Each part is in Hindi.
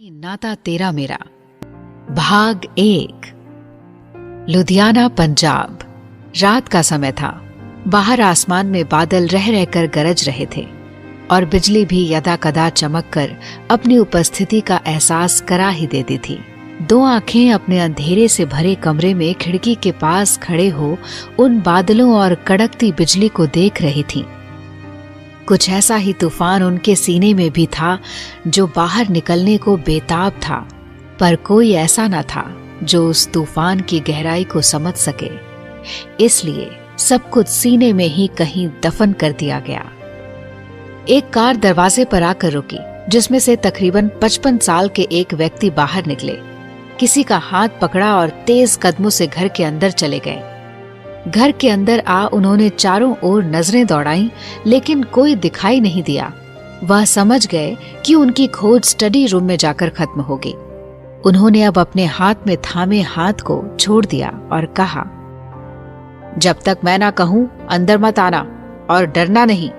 नाता तेरा मेरा भाग 1। लुधियाना, पंजाब। रात का समय था। बाहर आसमान में बादल रह रहकर गरज रहे थे और बिजली भी यदा कदा चमक कर अपनी उपस्थिति का एहसास करा ही देती थी। दो आंखें अपने अंधेरे से भरे कमरे में खिड़की के पास खड़े हो उन बादलों और कड़कती बिजली को देख रही थीं। कुछ ऐसा ही तूफान उनके सीने में भी था जो बाहर निकलने को बेताब था, पर कोई ऐसा न था जो उस तूफान की गहराई को समझ सके। इसलिए सब कुछ सीने में ही कहीं दफन कर दिया गया। एक कार दरवाजे पर आकर रुकी, जिसमें से तकरीबन 55 साल के एक व्यक्ति बाहर निकले। किसी का हाथ पकड़ा और तेज कदमों से घर के अंदर चले गए। घर के अंदर आ उन्होंने चारों ओर नजरें दौड़ाईं, लेकिन कोई दिखाई नहीं दिया। वह समझ गए कि उनकी खोज स्टडी रूम में जाकर खत्म होगी। उन्होंने अब अपने हाथ में थामे हाथ को छोड़ दिया और कहा, जब तक मैं ना कहूं अंदर मत आना और डरना नहीं।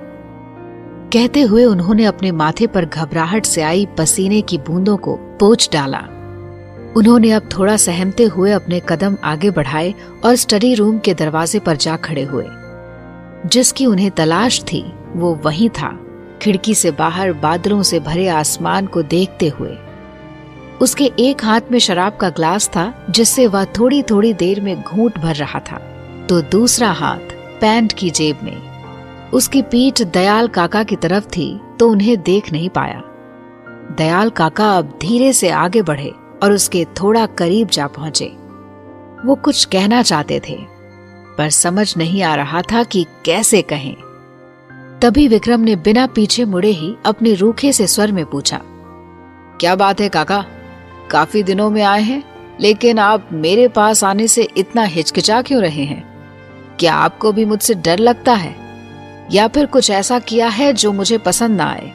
कहते हुए उन्होंने अपने माथे पर घबराहट से आई पसीने की बूंदों को पोंछ डाला। उन्होंने अब थोड़ा सहमते हुए अपने कदम आगे बढ़ाए और स्टडी रूम के दरवाजे पर जा खड़े हुए। जिसकी उन्हें तलाश थी वो वहीं था, खिड़की से बाहर बादलों से भरे आसमान को देखते हुए। उसके एक हाथ में शराब का ग्लास था, जिससे वह थोड़ी थोड़ी देर में घूंट भर रहा था, तो दूसरा हाथ पैंट की जेब में। उसकी पीठ दयाल काका की तरफ थी, तो उन्हें देख नहीं पाया। दयाल काका अब धीरे से आगे बढ़े और उसके थोड़ा करीब जा पहुंचे। वो कुछ कहना चाहते थे, पर समझ नहीं आ रहा था कि कैसे कहें। तभी विक्रम ने बिना पीछे मुड़े ही अपने रूखे से स्वर में पूछा, क्या बात है काका? काफी दिनों में आए हैं, लेकिन आप मेरे पास आने से इतना हिचकिचा क्यों रहे हैं? क्या आपको भी मुझसे डर लगता है, या फिर कुछ ऐसा किया है जो मुझे पसंद ना आए?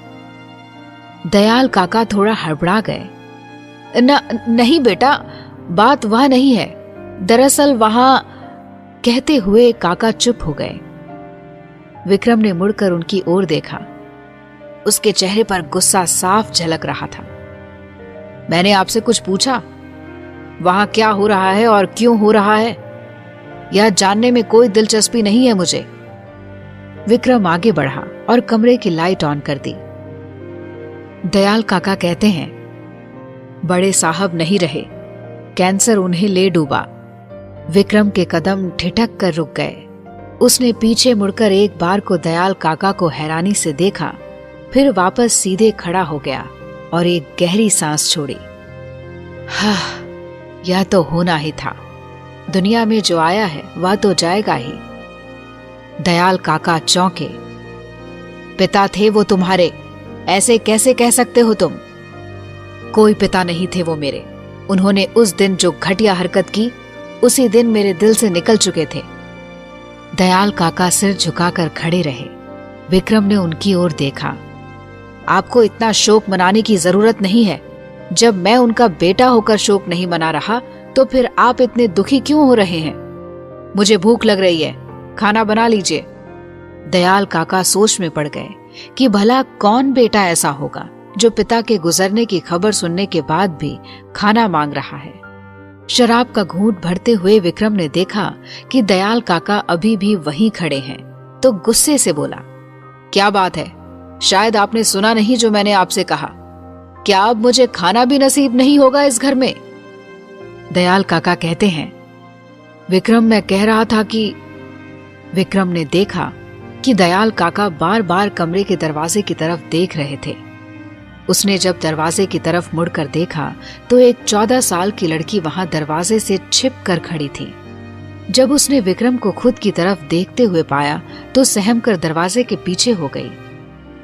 दयाल काका थोड़ा हड़बड़ा गए। नहीं बेटा, बात वह नहीं है। दरअसल वहां। कहते हुए काका चुप हो गए। विक्रम ने मुड़कर उनकी ओर देखा। उसके चेहरे पर गुस्सा साफ झलक रहा था। मैंने आपसे कुछ पूछा? वहां क्या हो रहा है और क्यों हो रहा है, यह जानने में कोई दिलचस्पी नहीं है मुझे। विक्रम आगे बढ़ा और कमरे की लाइट ऑन कर दी। दयाल काका कहते हैं, बड़े साहब नहीं रहे, कैंसर उन्हें ले डूबा। विक्रम के कदम ठिठक कर रुक गए। उसने पीछे मुड़कर एक बार को दयाल काका को हैरानी से देखा, फिर वापस सीधे खड़ा हो गया और एक गहरी सांस छोड़ी। हाँ, यह तो होना ही था। दुनिया में जो आया है वह तो जाएगा ही। दयाल काका चौंके। पिता थे वो तुम्हारे, ऐसे कैसे कह सकते हो तुम? कोई पिता नहीं थे वो मेरे। उन्होंने उस दिन जो घटिया हरकत की, उसी दिन मेरे दिल से निकल चुके थे। दयाल काका सिर झुकाकर खड़े रहे। विक्रम ने उनकी ओर देखा। आपको इतना शोक मनाने की जरूरत नहीं है। जब मैं उनका बेटा होकर शोक नहीं मना रहा, तो फिर आप इतने दुखी क्यों हो रहे हैं? मुझे भूख लग रही है, खाना बना लीजिए। दयाल काका सोच में पड़ गए कि भला कौन बेटा ऐसा होगा जो पिता के गुजरने की खबर सुनने के बाद भी खाना मांग रहा है। शराब का घूंट भरते हुए विक्रम ने देखा कि दयाल काका अभी भी वहीं खड़े हैं, तो गुस्से से बोला, क्या बात है? शायद आपने सुना नहीं जो मैंने आपसे कहा। क्या अब मुझे खाना भी नसीब नहीं होगा इस घर में? दयाल काका कहते हैं, विक्रम मैं कह रहा था कि। विक्रम ने देखा कि दयाल काका बार बार कमरे के दरवाजे की तरफ देख रहे थे। उसने जब दरवाजे की तरफ मुड़कर देखा तो एक 14 साल की लड़की वहां दरवाजे से छिप कर खड़ी थी। जब उसने विक्रम को खुद की तरफ देखते हुए पाया तो सहम कर दरवाजे के पीछे हो गई।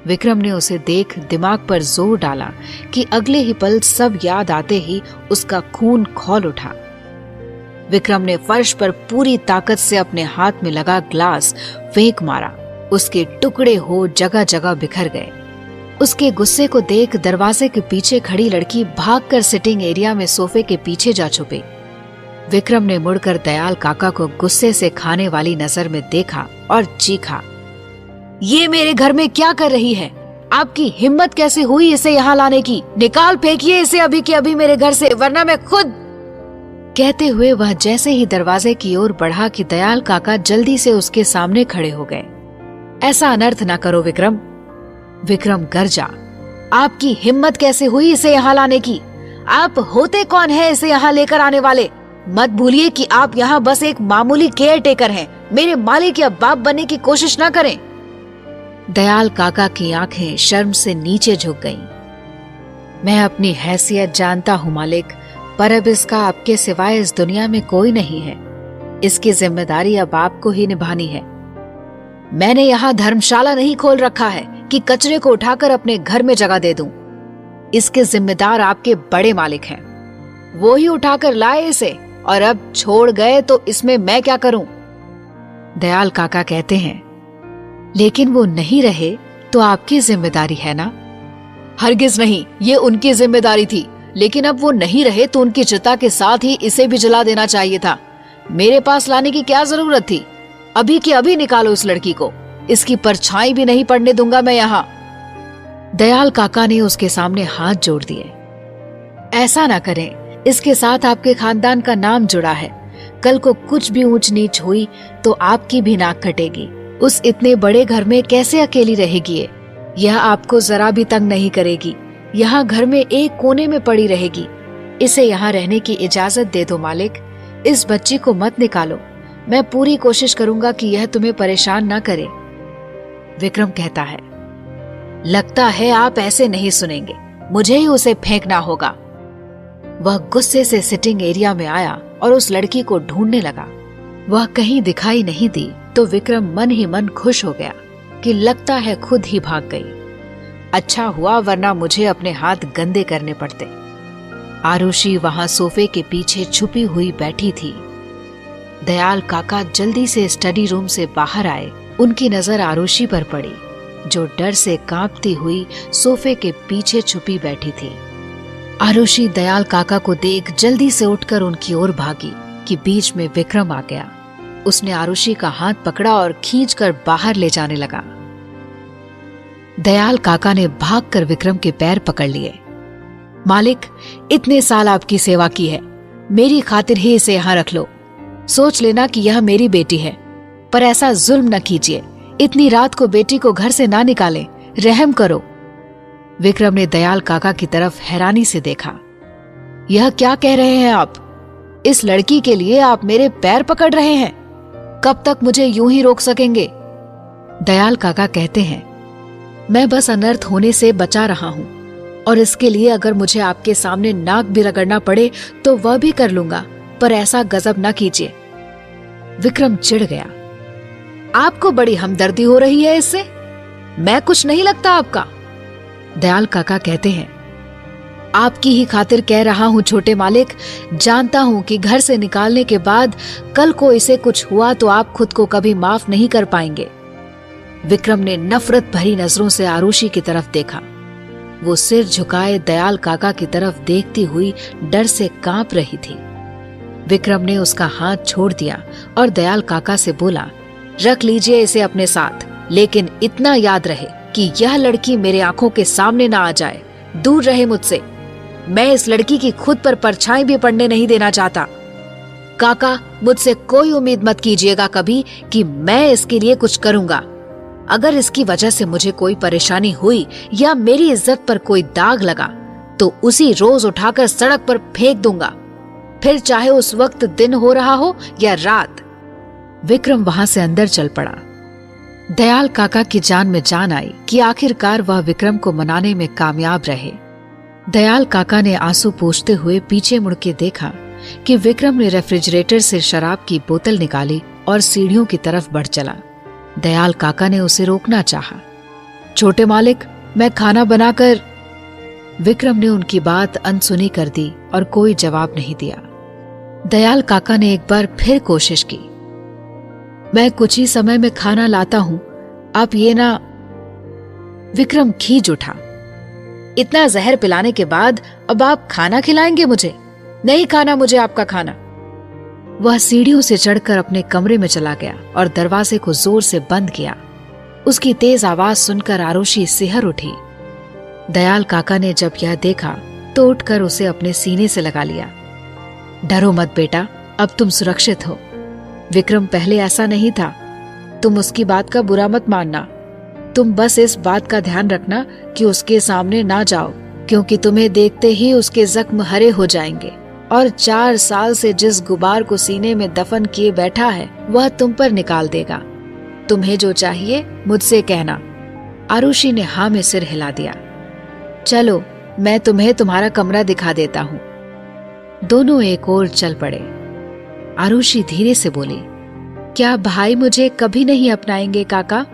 विक्रम ने उसे देख दिमाग पर जोर डाला कि अगले ही पल सब याद आते ही उसका खून खौल उठा। विक्रम ने फर्श पर पूरी ताकत से अपने हाथ में लगा ग्लास फेंक मारा। उसके टुकड़े हो जगह जगह बिखर गए। उसके गुस्से को देख दरवाजे के पीछे खड़ी लड़की भागकर सिटिंग एरिया में सोफे के पीछे जा छुपी। विक्रम ने मुड़कर दयाल काका को गुस्से से खाने वाली नजर में देखा और चीखा, ये मेरे घर में क्या कर रही है? आपकी हिम्मत कैसे हुई इसे यहाँ लाने की? निकाल फेंकिए इसे अभी के अभी मेरे घर से, वरना मैं खुद। कहते हुए वह जैसे ही दरवाजे की ओर बढ़ा कि दयाल काका जल्दी से उसके सामने खड़े हो गए। ऐसा अनर्थ ना करो विक्रम। विक्रम गरजा, आपकी हिम्मत कैसे हुई इसे यहाँ लाने की? आप होते कौन है इसे यहाँ लेकर आने वाले? मत भूलिए कि आप यहाँ बस एक मामूली केयर टेकर हैं। मेरे मालिक या बाप बनने की कोशिश ना करें। दयाल काका की आंखें शर्म से नीचे झुक गईं। मैं अपनी हैसियत जानता हूँ मालिक, पर अब इसका आपके सिवाय इस दुनिया में कोई नहीं है। इसकी जिम्मेदारी अब आपको ही निभानी है। मैंने यहाँ धर्मशाला नहीं खोल रखा है कि कचरे को उठाकर अपने घर में जगह दे दूं। इसके जिम्मेदार आपके बड़े मालिक हैं। वो ही उठाकर लाए इसे, और अब छोड़ गए तो इसमें मैं क्या करूं? दयाल काका कहते हैं, लेकिन वो नहीं रहे तो आपकी जिम्मेदारी है ना? हरगिज नहीं, ये उनकी जिम्मेदारी थी, लेकिन अब वो नहीं रहे तो उनकी चिता के साथ ही इसे भी जला देना चाहिए था। मेरे पास लाने की क्या जरूरत थी? अभी के अभी निकालो इस लड़की को, इसकी परछाई भी नहीं पड़ने दूंगा मैं यहाँ। दयाल काका ने उसके सामने हाथ जोड़ दिए। ऐसा ना करें, इसके साथ आपके खानदान का नाम जुड़ा है। कल को कुछ भी ऊंच नीच हुई तो आपकी भी नाक कटेगी। उस इतने बड़े घर में कैसे अकेली रहेगी ये? यह आपको जरा भी तंग नहीं करेगी। यहाँ घर में एक कोने में पड़ी रहेगी। इसे यहाँ रहने की इजाजत दे दो मालिक। इस बच्ची को मत निकालो। मैं पूरी कोशिश करूंगा कि यह तुम्हें परेशान न करे। विक्रम कहता है, लगता है आप ऐसे नहीं सुनेंगे, मुझे ही उसे फेंकना होगा। वह गुस्से से सिटिंग एरिया में आया और उस लड़की को ढूंढने लगा। वह कहीं दिखाई नहीं दी तो विक्रम मन ही मन खुश हो गया कि लगता है खुद ही भाग गई। अच्छा हुआ, वरना मुझे अपने हाथ गंदे करने पड़ते। आरुषि वहां सोफे के पीछे छुपी हुई बैठी थी। दयाल काका जल्दी से स्टडी रूम से बाहर आए। उनकी नजर आरुषि पर पड़ी, जो डर से कांपती हुई सोफे के पीछे छुपी बैठी थी। आरुषि दयाल काका को देख जल्दी से उठकर उनकी ओर भागी कि बीच में विक्रम आ गया। उसने आरुषि का हाथ पकड़ा और खींचकर बाहर ले जाने लगा। दयाल काका ने भागकर विक्रम के पैर पकड़ लिए। मालिक, इतने साल आपकी सेवा की है, मेरी खातिर ही इसे यहाँ रख लो। सोच लेना कि यह मेरी बेटी है, पर ऐसा जुल्म न कीजिए। इतनी रात को बेटी को घर से ना निकालें, रहम करो। विक्रम ने दयाल काका की तरफ हैरानी से देखा। यह क्या कह रहे हैं आप? इस लड़की के लिए आप मेरे पैर पकड़ रहे हैं? कब तक मुझे यूं ही रोक सकेंगे? दयाल काका कहते हैं, मैं बस अनर्थ होने से बचा रहा हूं, और इसके लिए अगर मुझे आपके सामने नाक भी रगड़ना पड़े तो वह भी कर लूंगा, पर ऐसा गजब ना कीजिए। विक्रम चिढ़ गया। आपको बड़ी हमदर्दी हो रही है इससे? मैं कुछ नहीं लगता आपका? दयाल काका कहते हैं, आपकी ही खातिर कह रहा हूं छोटे मालिक। जानता हूं कि घर से निकालने के बाद कल को इसे कुछ हुआ तो आप खुद को कभी माफ नहीं कर पाएंगे। विक्रम ने नफरत भरी नजरों से आरुषि की तरफ देखा। वो सिर झुकाए दयाल काका की तरफ देखती हुई डर से कांप रही थी। विक्रम ने उसका हाथ छोड़ दिया और दयाल काका से बोला, रख लीजिए इसे अपने साथ, लेकिन इतना याद रहे कि यह लड़की मेरे आंखों के सामने ना आ जाए। दूर रहे मुझसे। मैं इस लड़की की खुद पर परछाई भी पड़ने नहीं देना चाहता। काका, मुझसे कोई उम्मीद मत कीजिएगा कभी कि मैं इसके लिए कुछ करूंगा। अगर इसकी वजह से मुझे कोई परेशानी हुई या मेरी इज्जत पर कोई दाग लगा तो उसी रोज उठाकर सड़क पर फेंक दूंगा, फिर चाहे उस वक्त दिन हो रहा हो या रात। विक्रम वहां से अंदर चल पड़ा। दयाल काका की जान में जान आई कि आखिरकार वह विक्रम को मनाने में कामयाब रहे। दयाल काका ने आंसू पोंछते हुए पीछे मुड़ के देखा कि विक्रम ने रेफ्रिजरेटर से शराब की बोतल निकाली और सीढ़ियों की तरफ बढ़ चला। दयाल काका ने उसे रोकना चाहा। छोटे मालिक, मैं खाना बनाकर। विक्रम ने उनकी बात अनसुनी कर दी और कोई जवाब नहीं दिया। दयाल काका ने एक बार फिर कोशिश की। मैं कुछ ही समय में खाना लाता हूं, आप ये ना। विक्रम खींच उठा। इतना जहर पिलाने के बाद अब आप खाना खिलाएंगे मुझे? नहीं खाना मुझे आपका खाना। वह सीढ़ियों से चढ़कर अपने कमरे में चला गया और दरवाजे को जोर से बंद किया। उसकी तेज आवाज सुनकर आरुषि सिहर उठी दयाल काका ने जब यह देखा तो उठकर उसे अपने सीने से लगा लिया। डरो मत बेटा, अब तुम सुरक्षित हो। विक्रम पहले ऐसा नहीं था, तुम उसकी बात का बुरा मत मानना। तुम बस इस बात का ध्यान रखना कि उसके सामने ना जाओ, क्योंकि तुम्हें देखते ही उसके जख्म हरे हो जाएंगे और 4 साल से जिस गुबार को सीने में दफन किए बैठा है वह तुम पर निकाल देगा। तुम्हें जो चाहिए मुझसे कहना। आरुषि ने हाँ में सिर हिला दिया। चलो, मैं तुम्हें तुम्हारा कमरा दिखा देता हूँ। दोनों एक ओर चल पड़े। आरुषि धीरे से बोली, क्या भाई मुझे कभी नहीं अपनाएंगे काका?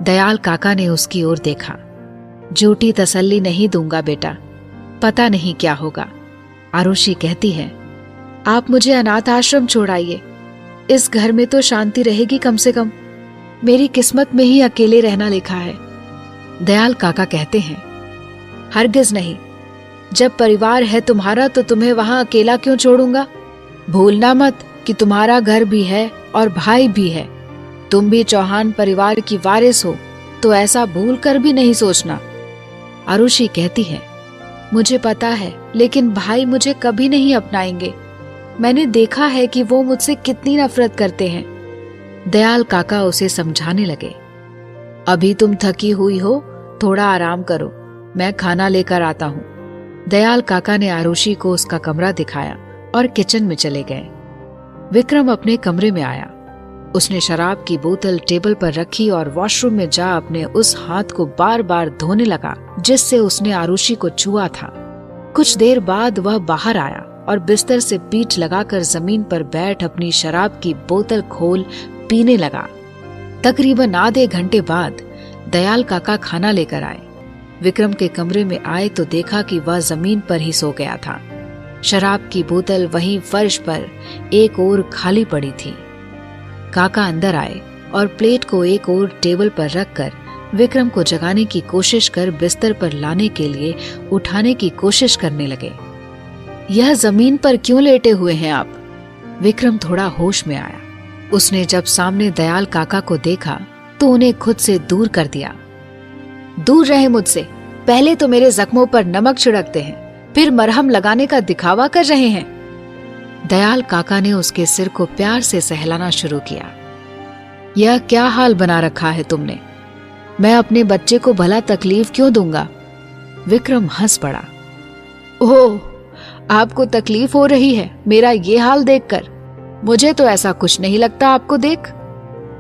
दयाल काका ने उसकी ओर देखा। झूठी तसल्ली नहीं दूंगा बेटा, पता नहीं क्या होगा। आरुषि कहती है, आप मुझे अनाथ आश्रम छोड़ाइए, इस घर में तो शांति रहेगी कम से कम। मेरी किस्मत में ही अकेले रहना लिखा है। दयाल काका कहते हैं, हरगिज नहीं, जब परिवार है तुम्हारा तो तुम्हें वहां अकेला क्यों छोड़ूंगा? भूलना मत कि तुम्हारा घर भी है और भाई भी है। तुम भी चौहान परिवार की वारिस हो, तो ऐसा भूल कर भी नहीं सोचना। आरुषि कहती है, मुझे पता है, लेकिन भाई मुझे कभी नहीं अपनाएंगे। मैंने देखा है कि वो मुझसे कितनी नफरत करते हैं। दयाल काका उसे समझाने लगे, अभी तुम थकी हुई हो, थोड़ा आराम करो, मैं खाना लेकर आता हूँ। दयाल काका ने आरुषि को उसका कमरा दिखाया और किचन में चले गए। विक्रम अपने कमरे में आया। उसने शराब की बोतल टेबल पर रखी और वॉशरूम में जा अपने उस हाथ को बार बार धोने लगा जिससे उसने आरुषि को छुआ था। कुछ देर बाद वह बाहर आया और बिस्तर से पीठ लगाकर जमीन पर बैठ अपनी शराब की बोतल खोल पीने लगा। तकरीबन आधे घंटे बाद दयाल काका खाना लेकर आए। विक्रम के कमरे में आए तो देखा कि वह जमीन पर ही सो गया था। शराब की बोतल वहीं फर्श पर एक ओर खाली पड़ी थी। काका अंदर आए और प्लेट को एक ओर टेबल पर रखकर विक्रम को जगाने की कोशिश कर बिस्तर पर लाने के लिए उठाने की कोशिश करने लगे। यह जमीन पर क्यों लेटे हुए हैं आप? विक्रम थोड़ा होश में आया। उसने जब सामने दयाल काका को देखा तो उन्हें खुद से दूर कर दिया। दूर रहे मुझसे, पहले तो मेरे जख्मों पर नमक छिड़कते हैं, फिर मरहम लगाने का दिखावा कर रहे हैं। दयाल काका ने उसके सिर को प्यार से सहलाना शुरू किया। यह क्या हाल बना रखा है तुमने? मैं अपने बच्चे को भला तकलीफ क्यों दूंगा? विक्रम हंस पड़ा। ओह, आपको तकलीफ हो रही है मेरा ये हाल देखकर? मुझे तो ऐसा कुछ नहीं लगता आपको देख।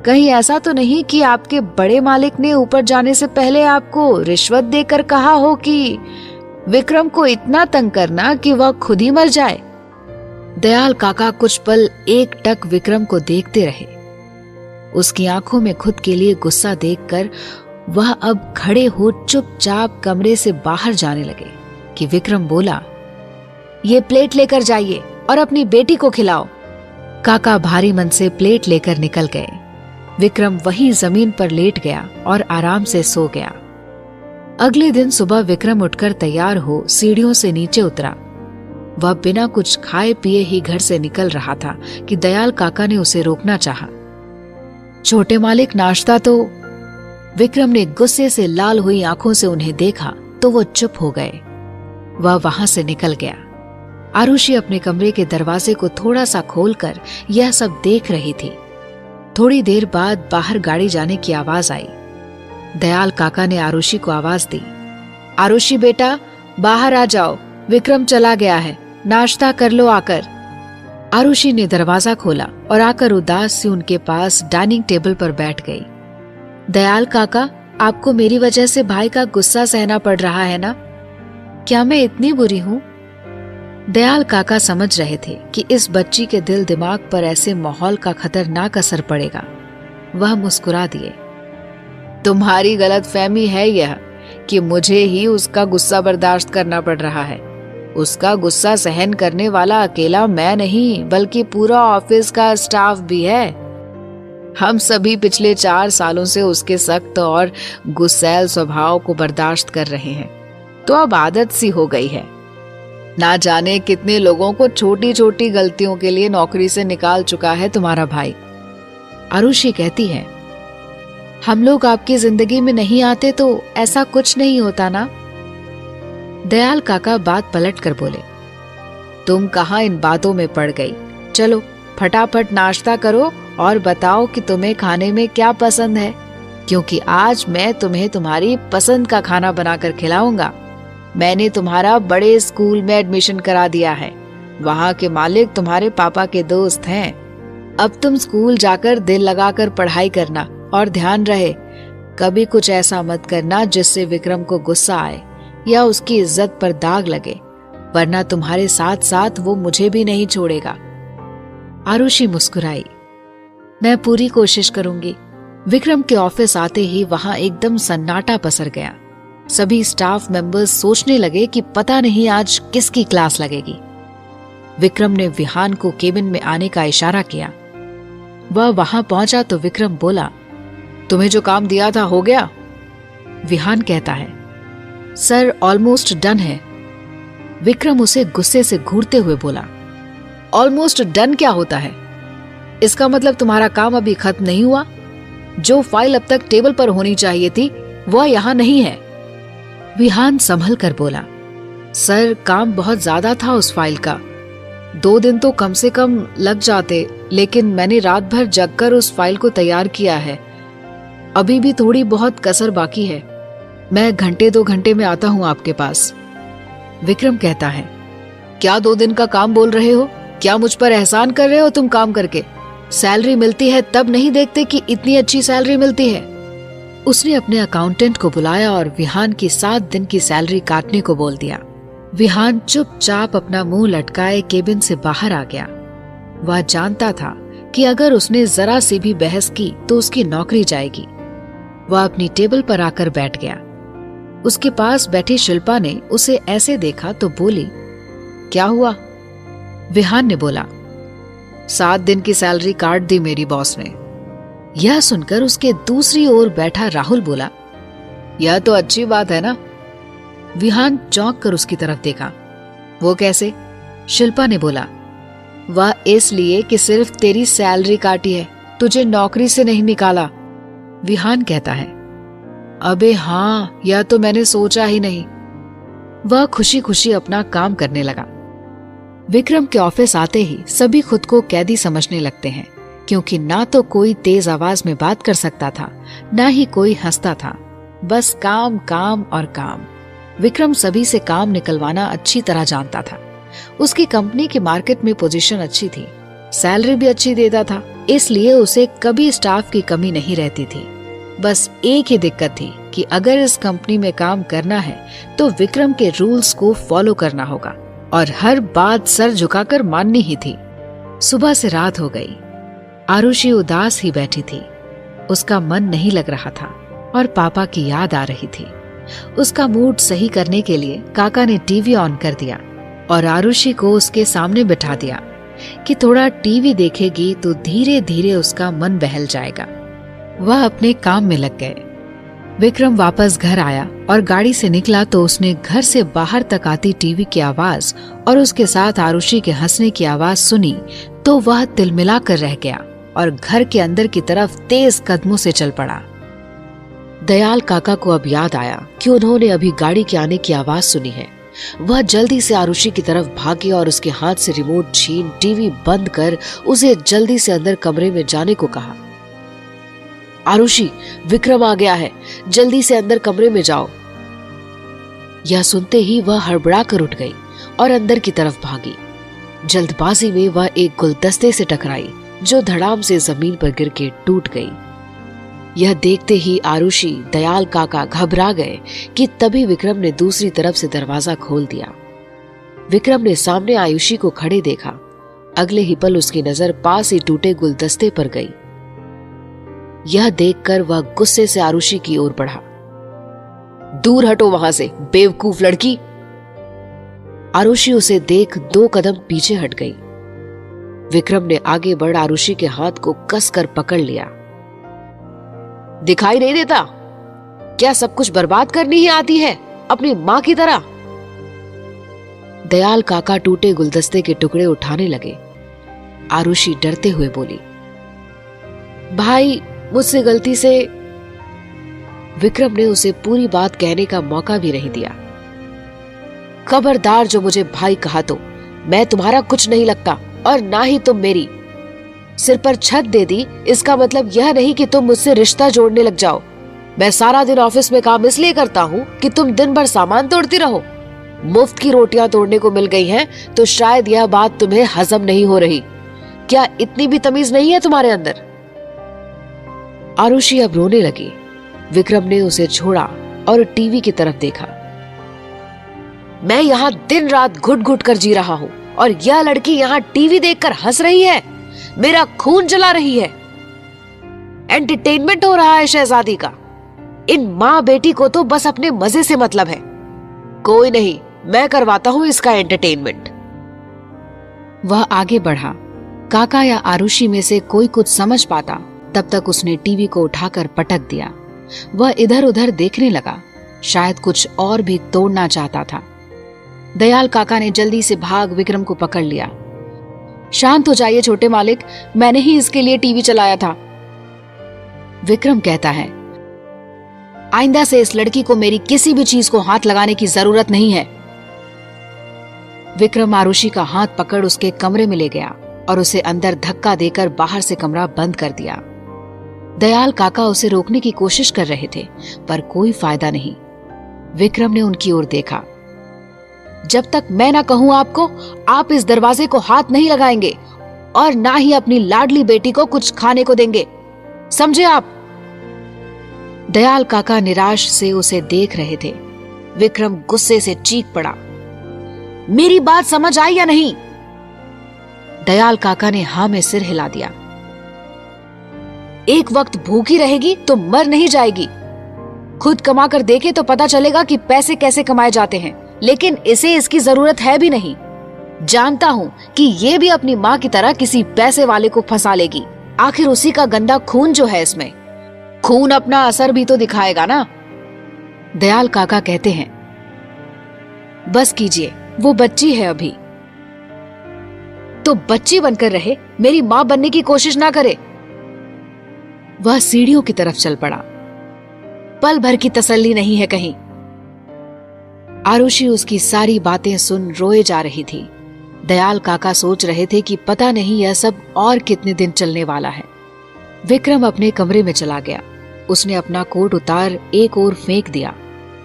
कहीं ऐसा तो नहीं कि आपके बड़े मालिक ने ऊपर जाने से पहले आपको रिश्वत देकर कहा हो कि विक्रम को इतना तंग करना कि वह खुद ही मर जाए? दयाल काका कुछ पल एकटक विक्रम को देखते रहे। उसकी आंखों में खुद के लिए गुस्सा देखकर वह अब खड़े हो चुपचाप कमरे से बाहर जाने लगे कि विक्रम बोला, ये प्लेट लेकर जाइए और अपनी बेटी को खिलाओ। काका भारी मन से प्लेट लेकर निकल गए। विक्रम वहीं जमीन पर लेट गया और आराम से सो गया। अगले दिन सुबह विक्रम उठकर तैयार हो सीढ़ियों से नीचे उतरा। वह बिना कुछ खाए पिए ही घर से निकल रहा था कि दयाल काका ने उसे रोकना चाहा। छोटे मालिक, नाश्ता तो। विक्रम ने गुस्से से लाल हुई आंखों से उन्हें देखा तो वो चुप हो गए। वह वहां से निकल गया। आरुषि अपने कमरे के दरवाजे को थोड़ा सा खोलकर यह सब देख रही थी। थोड़ी देर बाद बाहर गाड़ी जाने की आवाज आई। दयाल काका ने आरुषि को आवाज दी, आरुषि बेटा, बाहर आ जाओ, विक्रम चला गया है, नाश्ता कर लो आकर। आरुषि ने दरवाजा खोला और आकर उदास सी उनके पास डाइनिंग टेबल पर बैठ गई। दयाल काका, आपको मेरी वजह से भाई का गुस्सा सहना पड़ रहा है ना? क्या मैं इतनी बुरी हूं? दयाल काका समझ रहे थे कि इस बच्ची के दिल दिमाग पर ऐसे माहौल का खतरनाक असर पड़ेगा। वह मुस्कुरा दिए। तुम्हारी गलतफहमी है यह कि मुझे ही उसका गुस्सा बर्दाश्त करना पड़ रहा है। उसका गुस्सा सहन करने वाला अकेला मैं नहीं, बल्कि पूरा ऑफिस का स्टाफ भी है। हम सभी पिछले 4 सालों से उसके सख्त और गुस्सैल स्वभाव को बर्दाश्त कर रहे हैं, तो अब आदत सी हो गई है। ना जाने कितने लोगों को छोटी छोटी गलतियों के लिए नौकरी से निकाल चुका है तुम्हारा भाई। आरुषि कहती है, हम लोग आपकी जिंदगी में नहीं आते तो ऐसा कुछ नहीं होता ना। दयाल काका बात पलट कर बोले, तुम कहाँ इन बातों में पड़ गई? चलो फटाफट नाश्ता करो और बताओ कि तुम्हें खाने में क्या पसंद है, क्योंकि आज मैं तुम्हें तुम्हारी पसंद का खाना बनाकर खिलाऊंगा। मैंने तुम्हारा बड़े स्कूल में एडमिशन करा दिया है। वहाँ के मालिक तुम्हारे पापा के दोस्त हैं। अब तुम स्कूल जाकर दिल लगाकर पढ़ाई करना और ध्यान रहे कभी कुछ ऐसा मत करना जिससे विक्रम को गुस्सा आए या उसकी इज्जत पर दाग लगे, वरना तुम्हारे साथ साथ वो मुझे भी नहीं छोड़ेगा। आरुषि मुस्कुराई, मैं पूरी कोशिश करूंगी। विक्रम के ऑफिस आते ही वहां एकदम सन्नाटा पसर गया। सभी स्टाफ मेंबर्स सोचने लगे कि पता नहीं आज किसकी क्लास लगेगी। विक्रम ने विहान को केबिन में आने का इशारा किया। वह वहां पहुंचा तो विक्रम बोला, तुम्हें जो काम दिया था हो गया? विहान कहता है, सर ऑलमोस्ट डन है। विक्रम उसे गुस्से से घूरते हुए बोला, ऑलमोस्ट डन क्या होता है? इसका मतलब तुम्हारा काम अभी खत्म नहीं हुआ। जो फाइल अब तक टेबल पर होनी चाहिए थी वह यहां नहीं है। विहान संभल कर बोला, सर काम बहुत ज्यादा था उस फाइल का। 2 दिन तो कम से कम लग जाते, लेकिन मैंने रात भर जगकर उस फाइल को तैयार किया है। अभी भी थोड़ी बहुत कसर बाकी है। मैं 1-2 घंटे में आता हूं आपके पास। विक्रम कहता है, क्या 2 दिन का काम बोल रहे हो? क्या मुझ पर एहसान कर रहे हो तुम काम करके? सैलरी मिलती है तब नहीं देखते कि इतनी अच्छी सैलरी मिलती है। उसने अपने अकाउंटेंट को बुलाया और विहान की 7 दिन की सैलरी काटने को बोल दिया। विहान चुपचाप अपना मुंह लटकाए केबिन से बाहर आ गया। वह जानता था कि अगर उसने जरा सी भी बहस की तो उसकी नौकरी जाएगी। वह अपनी टेबल पर आकर बैठ गया। उसके पास बैठी शिल्पा ने उसे ऐसे देखा तो बोली, क्या हुआ? विहान ने बोला, 7 दिन की सैलरी काट दी मेरी बॉस ने। यह सुनकर उसके दूसरी ओर बैठा राहुल बोला, यह तो अच्छी बात है ना? विहान चौंक कर उसकी तरफ देखा। वो कैसे? शिल्पा ने बोला, वह इसलिए कि सिर्फ तेरी सैलरी काटी है, तुझे नौकरी से नहीं निकाला। विहान कहता है, अबे हाँ, यह तो मैंने सोचा ही नहीं। वह खुशी खुशी अपना काम करने लगा। विक्रम के ऑफिस आते ही सभी खुद को कैदी समझने लगते हैं, क्योंकि ना तो कोई तेज आवाज में बात कर सकता था, ना ही कोई हंसता था। बस काम काम और काम। विक्रम सभी से काम निकलवाना अच्छी तरह जानता था। उसकी कंपनी की मार्केट में पोजीशन अच्छी थी, सैलरी भी अच्छी देता था, इसलिए उसे कभी स्टाफ की कमी नहीं रहती थी। बस एक ही दिक्कत थी कि अगर इस कंपनी में काम करना है तो विक्रम के रूल्स को फॉलो करना होगा और हर बात सर झुकाकर माननी ही थी। सुबह से रात हो गई। आरुषि उदास ही बैठी थी। उसका मन नहीं लग रहा था और पापा की याद आ रही थी। उसका मूड सही करने के लिए काका ने टीवी ऑन कर दिया और आरुषि को उसके सामने बिठा दिया कि थोड़ा टीवी देखेगी तो धीरे धीरे उसका मन बहल जाएगा। वह अपने काम में लग गए। विक्रम वापस घर आया और गाड़ी से निकला तो उसने घर से बाहर तक आती टीवी की आवाज और उसके साथ आरुषि के हंसने की आवाज सुनी तो वह तिलमिला कर रह गया और घर के अंदर की तरफ तेज कदमों से चल पड़ा। दयाल काका को अब याद आया कि उन्होंने अभी गाड़ी के आने की आवाज सुनी है। वह जल्दी से आरुषि की तरफ भागे और उसके हाथ से रिमोट छीन टीवी बंद कर उसे जल्दी से अंदर कमरे में जाने को कहा। आरुषि, विक्रम आ गया है, जल्दी से अंदर कमरे में जाओ। यह सुनते ही वह हड़बड़ा कर उठ गई और अंदर की तरफ भागी। जल्दबाजी में वह एक गुलदस्ते से टकराई जो धड़ाम से जमीन पर गिर के टूट गई। यह देखते ही आरुषि, दयाल काका घबरा गए कि तभी विक्रम ने दूसरी तरफ से दरवाजा खोल दिया। विक्रम ने सामने आयुषी को खड़े देखा। अगले ही पल उसकी नजर पास ही टूटे गुलदस्ते पर गई। यह देखकर वह गुस्से से आरुषि की ओर बढ़ा। दूर हटो वहां से, बेवकूफ लड़की। आरुषि उसे देख 2 कदम पीछे हट गई। विक्रम ने आगे बढ़ आरुषि के हाथ को कसकर पकड़ लिया। दिखाई नहीं देता क्या सब कुछ बर्बाद करनी ही आती है अपनी मां की तरह? दयाल काका टूटे गुलदस्ते के टुकड़े उठाने लगे। आरुषि डरते हुए बोली, भाई मुझसे गलती से। विक्रम ने उसे पूरी बात कहने का मौका भी नहीं दिया। खबरदार जो मुझे भाई कहा तो मैं तुम्हारा कुछ नहीं लगता और ना ही तुम मेरी। सिर पर छत दे दी इसका मतलब यह नहीं कि तुम मुझसे रिश्ता जोड़ने लग जाओ। मैं सारा दिन ऑफिस में काम इसलिए करता हूँ कि तुम दिन भर सामान तोड़ती रहो। मुफ्त की रोटियां तोड़ने को मिल गई हैं तो शायद यह बात तुम्हें हजम नहीं हो रही। क्या इतनी भी तमीज नहीं है तुम्हारे अंदर? आरुषि अब रोने लगी। विक्रम ने उसे छोड़ा और टीवी की तरफ देखा। मैं यहाँ दिन रात घुट घुट कर जी रहा हूँ और यह लड़की यहाँ टीवी देखकर हंस रही है, मेरा खून जला रही है। एंटरटेनमेंट हो रहा है शहजादी का। इन माँ बेटी को तो बस अपने मजे से मतलब है। कोई नहीं, मैं करवाता हूँ इसका एंटरटेनमेंट। वह आगे बढ़ा। काका या आरुषि में से कोई कुछ समझ पाता तब तक उसने टीवी को उठाकर पटक दिया। वह इधर उधर देखने लगा, शायद कुछ और भी तोड़ना चाहता था। दयाल काका ने जल्दी से भाग विक्रम को पकड़ लिया। शांत हो जाइए छोटे मालिक, मैंने ही इसके लिए टीवी चलाया था। विक्रम कहता है, आइंदा से इस लड़की को मेरी किसी भी चीज को हाथ लगाने की जरूरत नहीं है। विक्रम आरुषि का हाथ पकड़ उसके कमरे में ले गया और उसे अंदर धक्का देकर बाहर से कमरा बंद कर दिया। दयाल काका उसे रोकने की कोशिश कर रहे थे पर कोई फायदा नहीं। विक्रम ने उनकी ओर देखा। जब तक मैं ना कहूं आपको, आप इस दरवाजे को हाथ नहीं लगाएंगे और ना ही अपनी लाडली बेटी को कुछ खाने को देंगे, समझे आप? दयाल काका निराश से उसे देख रहे थे। विक्रम गुस्से से चीख पड़ा, मेरी बात समझ आई या नहीं? दयाल काका ने हां में सिर हिला दिया। एक वक्त भूखी रहेगी तो मर नहीं जाएगी। खुद कमा कर देखे तो पता चलेगा कि पैसे कैसे कमाए जाते हैं, लेकिन इसे इसकी जरूरत है भी नहीं। जानता हूं कि ये भी अपनी माँ की तरह किसी पैसे वाले को फंसा लेगी। आखिर उसी का गंदा खून जो है इसमें, खून अपना असर भी तो दिखाएगा ना। दयाल काका कहते हैं, बस कीजिए, वो बच्ची है अभी। तो बच्ची बनकर रहे, मेरी मां बनने की कोशिश ना करे। वह सीढ़ियों की तरफ चल पड़ा। पल भर की तसल्ली नहीं है कहीं। आरुषि उसकी सारी बातें सुन रोए जा रही थी। दयाल काका सोच रहे थे कि पता नहीं यह सब और कितने दिन चलने वाला है। विक्रम अपने कमरे में चला गया। उसने अपना कोट उतार एक ओर फेंक दिया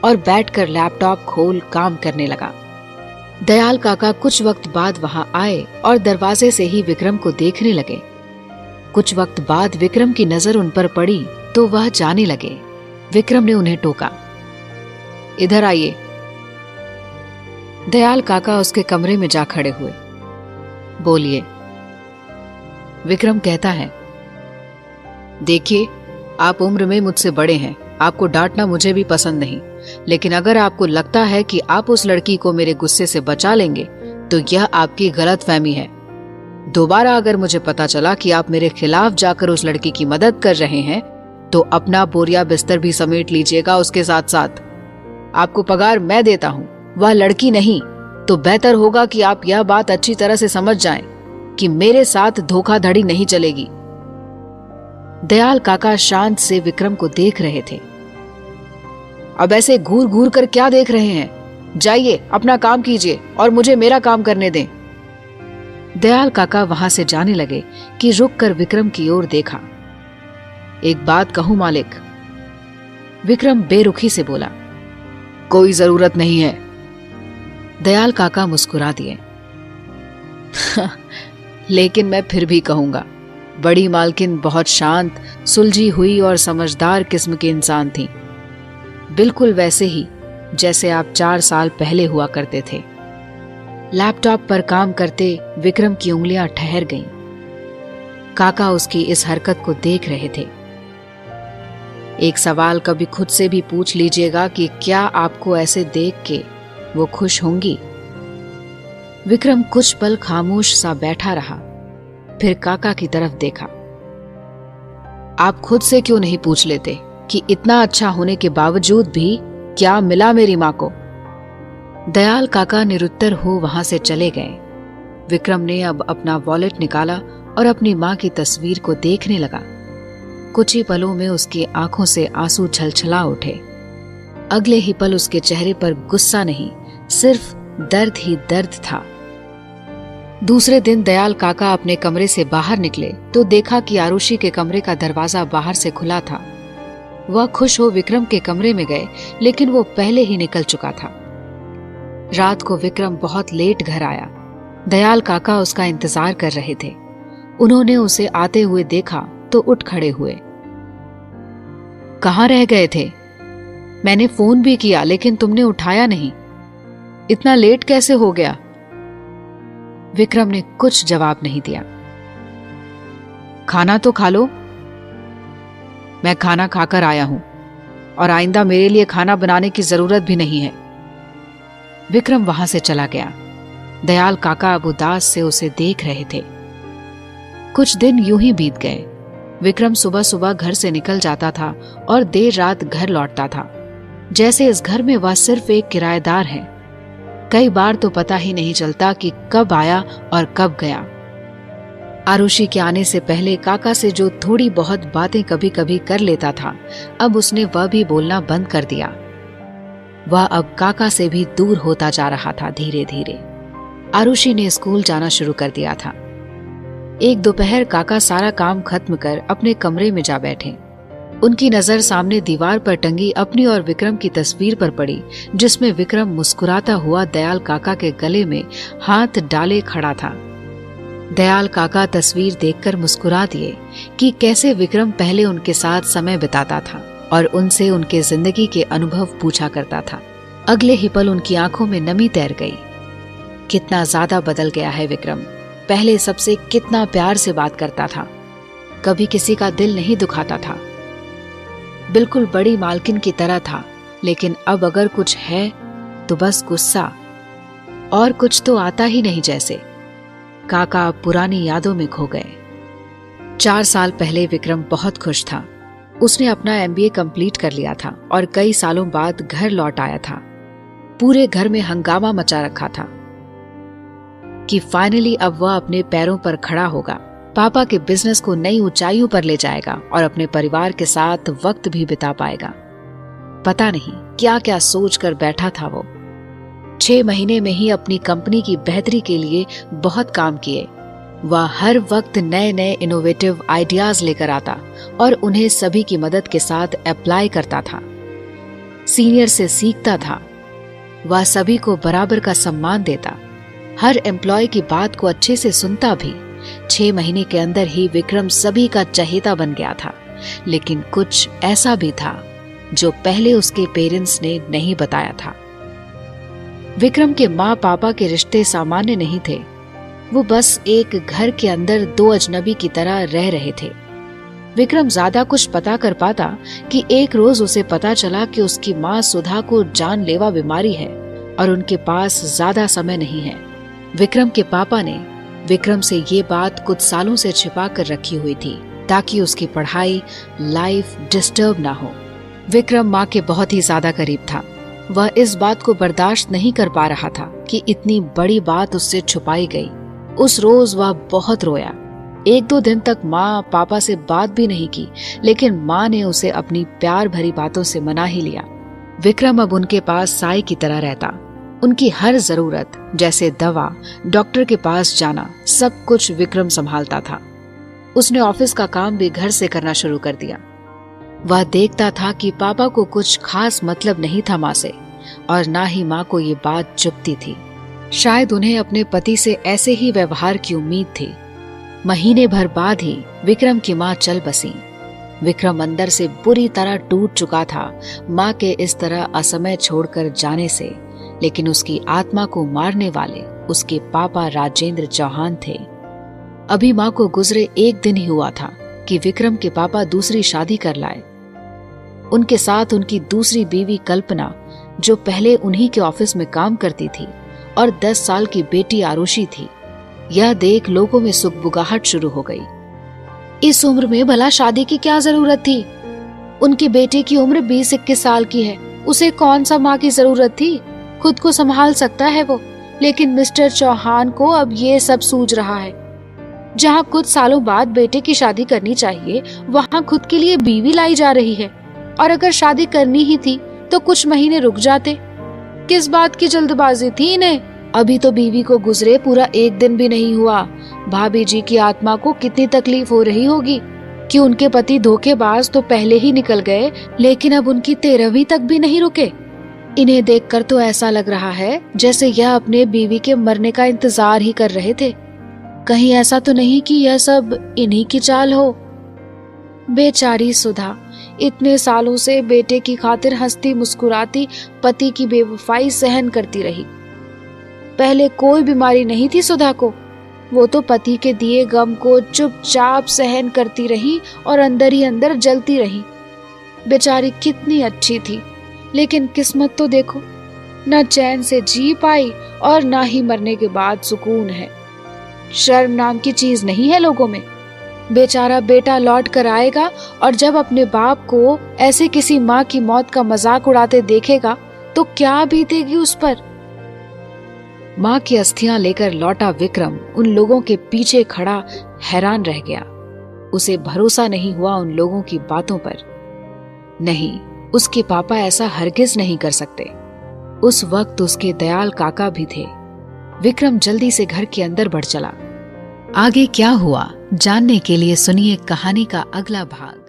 और बैठकर लैपटॉप खोल काम करने लगा। दयाल काका कुछ वक्त बाद वहां आए और दरवाजे से ही विक्रम को देखने लगे। कुछ वक्त बाद विक्रम की नजर उन पर पड़ी तो वह जाने लगे। विक्रम ने उन्हें टोका, इधर आइए। दयाल काका उसके कमरे में जा खड़े हुए। बोलिए। विक्रम कहता है, देखिए, आप उम्र में मुझसे बड़े हैं, आपको डांटना मुझे भी पसंद नहीं, लेकिन अगर आपको लगता है कि आप उस लड़की को मेरे गुस्से से बचा लेंगे तो यह आपकी गलतफहमी है। दोबारा अगर मुझे पता चला कि आप मेरे खिलाफ जाकर उस लड़की की मदद कर रहे हैं तो अपना बोरिया बिस्तर भी समेट लीजिएगा उसके साथ साथ। आपको पगार मैं देता हूं, वह लड़की नहीं। तो बेहतर होगा कि आप यह बात अच्छी तरह से समझ जाएं कि मेरे साथ धोखाधड़ी नहीं चलेगी। दयाल काका शांत से विक्रम को देख रहे थे। अब ऐसे घूर घूर कर क्या देख रहे हैं? जाइए, अपना काम कीजिए और मुझे मेरा काम करने दें। दयाल काका वहां से जाने लगे कि रुक कर विक्रम की ओर देखा। एक बात कहूं मालिक? विक्रम बेरुखी से बोला। कोई जरूरत नहीं है। दयाल काका मुस्कुरा दिए। लेकिन मैं फिर भी कहूंगा, बड़ी मालकिन बहुत शांत, सुलझी हुई और समझदार किस्म की इंसान थी, बिल्कुल वैसे ही जैसे आप 4 साल पहले हुआ करते थे। लैपटॉप पर काम करते विक्रम की उंगलियां ठहर गईं। काका उसकी इस हरकत को देख रहे थे। एक सवाल कभी खुद से भी पूछ लीजिएगा कि क्या आपको ऐसे देख के वो खुश होंगी? विक्रम कुछ पल खामोश सा बैठा रहा, फिर काका की तरफ देखा। आप खुद से क्यों नहीं पूछ लेते कि इतना अच्छा होने के बावजूद भी क्या मिला मेरी मां को? दयाल काका निरुत्तर हो वहां से चले गए। विक्रम ने अब अपना वॉलेट निकाला और अपनी मां की तस्वीर को देखने लगा। कुछ ही पलों में उसकी आंखों से आंसू छलछला उठे। अगले ही पल उसके चेहरे पर गुस्सा नहीं, सिर्फ दर्द ही दर्द था। दूसरे दिन दयाल काका अपने कमरे से बाहर निकले तो देखा कि आरुषि के कमरे का दरवाजा बाहर से खुला था। वह खुश हो विक्रम के कमरे में गए, लेकिन वो पहले ही निकल चुका था। रात को विक्रम बहुत लेट घर आया। दयाल काका उसका इंतजार कर रहे थे। उन्होंने उसे आते हुए देखा तो उठ खड़े हुए। कहाँ रह गए थे? मैंने फोन भी किया लेकिन तुमने उठाया नहीं। इतना लेट कैसे हो गया? विक्रम ने कुछ जवाब नहीं दिया। खाना तो खा लो। मैं खाना खाकर आया हूं और आइंदा मेरे लिए खाना बनाने की जरूरत भी नहीं है। विक्रम वहां से चला गया। दयाल काका अब उदास से उसे देख रहे थे। कुछ दिन यूं ही बीत गए। विक्रम सुबह सुबह घर से निकल जाता था और देर रात घर लौटता था, जैसे इस घर में वह सिर्फ एक किराएदार है। कई बार तो पता ही नहीं चलता कि कब आया और कब गया। आरुषि के आने से पहले काका से जो थोड़ी बहुत बातें कभी कभी कर लेता था, अब उसने वह भी बोलना बंद कर दिया। वह अब काका से भी दूर होता जा रहा था धीरे धीरे। आरुषि ने स्कूल जाना शुरू कर दिया था। एक दोपहर काका सारा काम खत्म कर अपने कमरे में जा बैठे। उनकी नजर सामने दीवार पर टंगी अपनी और विक्रम की तस्वीर पर पड़ी, जिसमें विक्रम मुस्कुराता हुआ दयाल काका के गले में हाथ डाले खड़ा था। दयाल काका तस्वीर देखकर मुस्कुरा दिए कि कैसे विक्रम पहले उनके साथ समय बिताता था और उनसे उनके जिंदगी के अनुभव पूछा करता था। अगले ही पल उनकी आंखों में नमी तैर गई। कितना ज्यादा बदल गया है विक्रम। पहले सबसे कितना प्यार से बात करता था, कभी किसी का दिल नहीं दुखाता था, बिल्कुल बड़ी मालकिन की तरह था। लेकिन अब अगर कुछ है तो बस गुस्सा, और कुछ तो आता ही नहीं जैसे। काका अब पुरानी यादों में खो गए। 4 साल पहले विक्रम बहुत खुश था। उसने अपना MBA कंप्लीट कर लिया था और कई सालों बाद घर लौट आया था। पूरे घर में हंगामा मचा रखा था कि फाइनली अब वह अपने पैरों पर खड़ा होगा, पापा के बिजनेस को नई ऊंचाइयों पर ले जाएगा और अपने परिवार के साथ वक्त भी बिता पाएगा। पता नहीं क्या क्या सोच कर बैठा था वो। 6 महीने में ही अपनी कंपनी की बेहतरी के लिए बहुत काम किए। वह हर वक्त नए नए इनोवेटिव आइडियाज लेकर आता और उन्हें सभी की मदद के साथ अप्लाई करता था। सीनियर से सीखता था। वह सभी को बराबर का सम्मान देता, हर एम्प्लॉय की बात को अच्छे से सुनता भी। 6 महीने के अंदर ही विक्रम सभी का चहेता बन गया था। लेकिन कुछ ऐसा भी था जो पहले उसके पेरेंट्स ने नहीं बताया था। विक्रम के माँ पापा के रिश्ते सामान्य नहीं थे। वो बस एक घर के अंदर 2 अजनबी की तरह रह रहे थे। विक्रम ज्यादा कुछ पता कर पाता कि एक रोज उसे पता चला कि उसकी माँ सुधा को जानलेवा बीमारी है और उनके पास ज्यादा समय नहीं है। विक्रम के पापा ने विक्रम से ये बात कुछ सालों से छिपा कर रखी हुई थी ताकि उसकी पढ़ाई, लाइफ डिस्टर्ब ना हो। विक्रम माँ के बहुत ही ज्यादा करीब था। वह इस बात को बर्दाश्त नहीं कर पा रहा था कि इतनी बड़ी बात उससे छुपाई गई। उस रोज वह बहुत रोया। 1-2 दिन तक माँ पापा से बात भी नहीं की, लेकिन माँ ने उसे अपनी प्यार भरी बातों से मना ही लिया। विक्रम अब उनके पास साई की तरह रहता। उनकी हर जरूरत, जैसे दवा, डॉक्टर के पास जाना, सब कुछ विक्रम संभालता था। उसने ऑफिस का काम भी घर से करना शुरू कर दिया। वह देखता था कि पापा को कुछ खास मतलब नहीं था माँ से, और ना ही माँ को ये बात चुभती थी। शायद उन्हें अपने पति से ऐसे ही व्यवहार की उम्मीद थी। महीने भर बाद ही विक्रम की माँ चल बसी। विक्रम अंदर से बुरी तरह टूट चुका था माँ के इस तरह असमय छोड़कर जाने से, लेकिन उसकी आत्मा को मारने वाले उसके पापा राजेंद्र चौहान थे। अभी माँ को गुजरे 1 दिन ही हुआ था कि विक्रम के पापा दूसरी शादी कर लाए। उनके साथ उनकी दूसरी बीवी कल्पना, जो पहले उन्हीं के ऑफिस में काम करती थी, और 10 साल की बेटी आरुषि थी। यह देख लोगों में सुगबुगाहट शुरू हो गई। इस उम्र में भला शादी की क्या जरूरत थी? उनके बेटे की उम्र 20-21 साल की है। उसे कौन सा माँ की जरूरत थी? खुद को संभाल सकता है वो। लेकिन मिस्टर चौहान को अब ये सब सूझ रहा है। जहाँ कुछ सालों बाद बेटे की शादी करनी चाहिए, वहाँ खुद के लिए बीवी लाई जा रही है। और अगर शादी करनी ही थी तो कुछ महीने रुक जाते। किस बात की जल्दबाजी थी इन्हें? अभी तो बीवी को गुजरे पूरा 1 दिन भी नहीं हुआ। भाभी जी की आत्मा को कितनी तकलीफ हो रही होगी कि उनके पति धोखेबाज तो पहले ही निकल गए, लेकिन अब उनकी 13वीं तक भी नहीं रुके। इन्हें देखकर तो ऐसा लग रहा है जैसे यह अपने बीवी के मरने का इंतजार ही कर रहे थे। कहीं ऐसा तो नहीं कि यह सब इन्हीं की चाल हो। बेचारी सुधा इतने सालों से बेटे की खातिर हंसती मुस्कुराती पति की बेवफाई सहन करती रही। पहले कोई बीमारी नहीं थी सुधा को, वो तो पति के दिए गम को चुपचाप सहन करती रही और अंदर ही अंदर जलती रही। बेचारी कितनी अच्छी थी, लेकिन किस्मत तो देखो, न चैन से जी पाई और ना ही मरने के बाद सुकून है। शर्म नाम की चीज नहीं है लोगों में। बेचारा बेटा लौट कर आएगा और जब अपने बाप को ऐसे किसी माँ की मौत का मजाक उड़ाते देखेगा तो क्या बीतेगी उस पर। माँ की अस्थियां लेकर लौटा विक्रम उन लोगों के पीछे खड़ा हैरान रह गया। उसे भरोसा नहीं हुआ उन लोगों की बातों पर। नहीं, उसके पापा ऐसा हरगिज नहीं कर सकते। उस वक्त उसके दयाल काका भी थे। विक्रम जल्दी से घर के अंदर बढ़ चला। आगे क्या हुआ जानने के लिए सुनिए कहानी का अगला भाग।